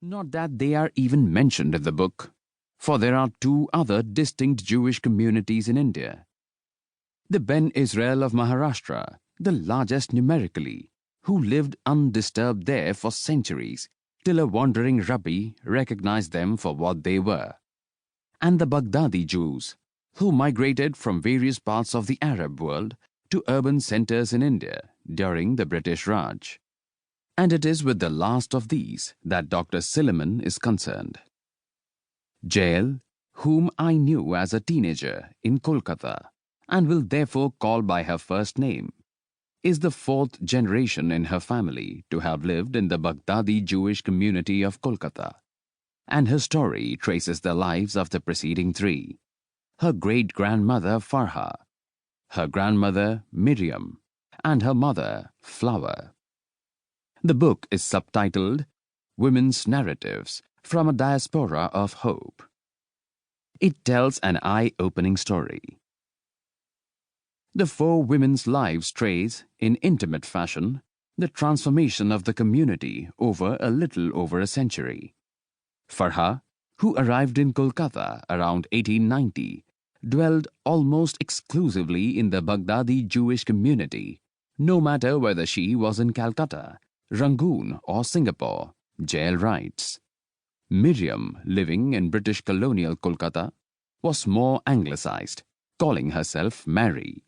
Not that they are even mentioned in the book, for there are two other distinct Jewish communities in India. The Ben Israel of Maharashtra, the largest numerically, who lived undisturbed there for centuries, till a wandering rabbi recognized them for what they were, and the Baghdadi Jews, who migrated from various parts of the Arab world to urban centers in India during the British Raj. And it is with the last of these that Dr. Silliman is concerned. Jael, whom I knew as a teenager in Kolkata, and will therefore call by her first name, is the fourth generation in her family to have lived in the Baghdadi Jewish community of Kolkata, and her story traces the lives of the preceding three: her great-grandmother Farha, her grandmother Miriam, and her mother Flower. The book is subtitled Women's Narratives from a Diaspora of Hope. It tells an eye-opening story. The four women's lives trace, in intimate fashion, the transformation of the community over a little over a century. Farha, who arrived in Kolkata around 1890, dwelled almost exclusively in the Baghdadi Jewish community, no matter whether she was in Calcutta, Rangoon or Singapore, Jael writes. Miriam, living in British colonial Kolkata, was more anglicized, calling herself Mary.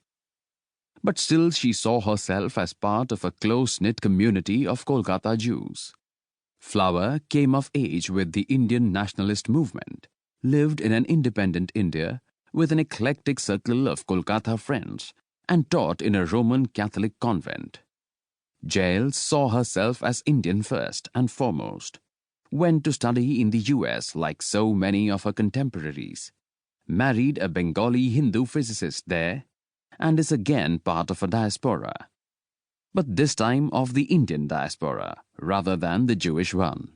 But still she saw herself as part of a close-knit community of Kolkata Jews. Flower came of age with the Indian nationalist movement, lived in an independent India with an eclectic circle of Kolkata friends, and taught in a Roman Catholic convent. Jael saw herself as Indian first and foremost, went to study in the US like so many of her contemporaries, married a Bengali Hindu physicist there, and is again part of a diaspora, but this time of the Indian diaspora rather than the Jewish one.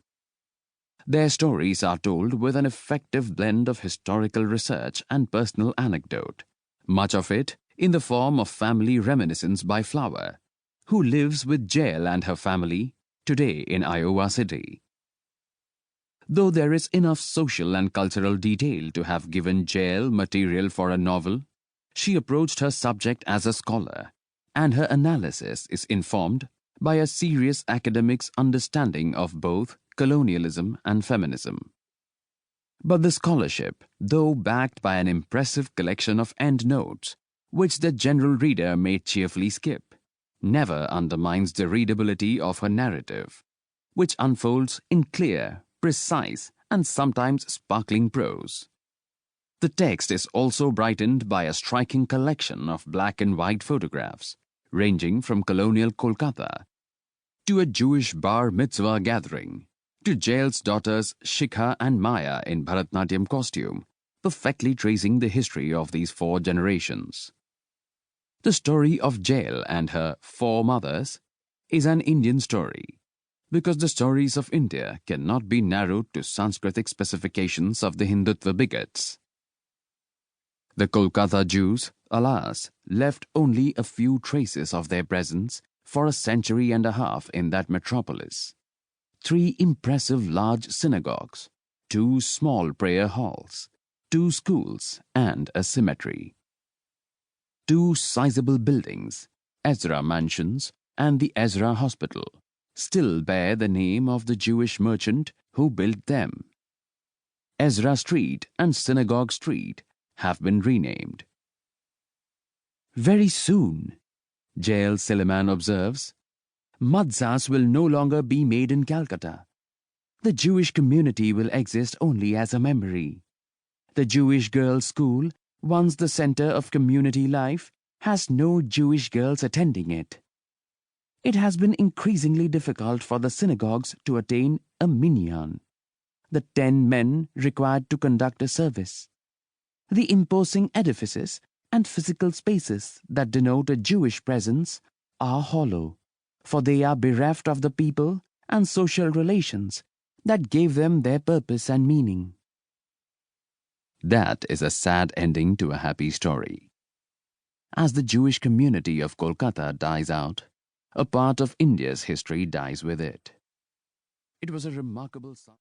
Their stories are told with an effective blend of historical research and personal anecdote, much of it in the form of family reminiscence by Flower, who lives with Jael and her family today in Iowa City. Though there is enough social and cultural detail to have given Jael material for a novel, she approached her subject as a scholar, and her analysis is informed by a serious academic's understanding of both colonialism and feminism. But the scholarship, though backed by an impressive collection of endnotes, which the general reader may cheerfully skip, never undermines the readability of her narrative, which unfolds in clear, precise, and sometimes sparkling prose. The text is also brightened by a striking collection of black and white photographs, ranging from colonial Kolkata to a Jewish bar mitzvah gathering, to Jael's daughters Shikha and Maya in Bharatnatyam costume, perfectly tracing the history of these four generations. The story of Jael and her four mothers is an Indian story, because the stories of India cannot be narrowed to Sanskritic specifications of the Hindutva bigots. The Kolkata Jews, alas, left only a few traces of their presence for a century and a half in that metropolis. 3 impressive large synagogues, 2 small prayer halls, 2 schools, and a cemetery. 2 sizable buildings, Ezra Mansions and the Ezra Hospital, still bear the name of the Jewish merchant who built them. Ezra Street and Synagogue Street have been renamed. Very soon, Jael Silliman observes, matzahs will no longer be made in Calcutta. The Jewish community will exist only as a memory. The Jewish girls' school, once the center of community life, has no Jewish girls attending it. It has been increasingly difficult for the synagogues to attain a minyan, the 10 men required to conduct a service. The imposing edifices and physical spaces that denote a Jewish presence are hollow, for they are bereft of the people and social relations that gave them their purpose and meaning. That is a sad ending to a happy story. As the Jewish community of Kolkata dies out, a part of India's history dies with it. It was a remarkable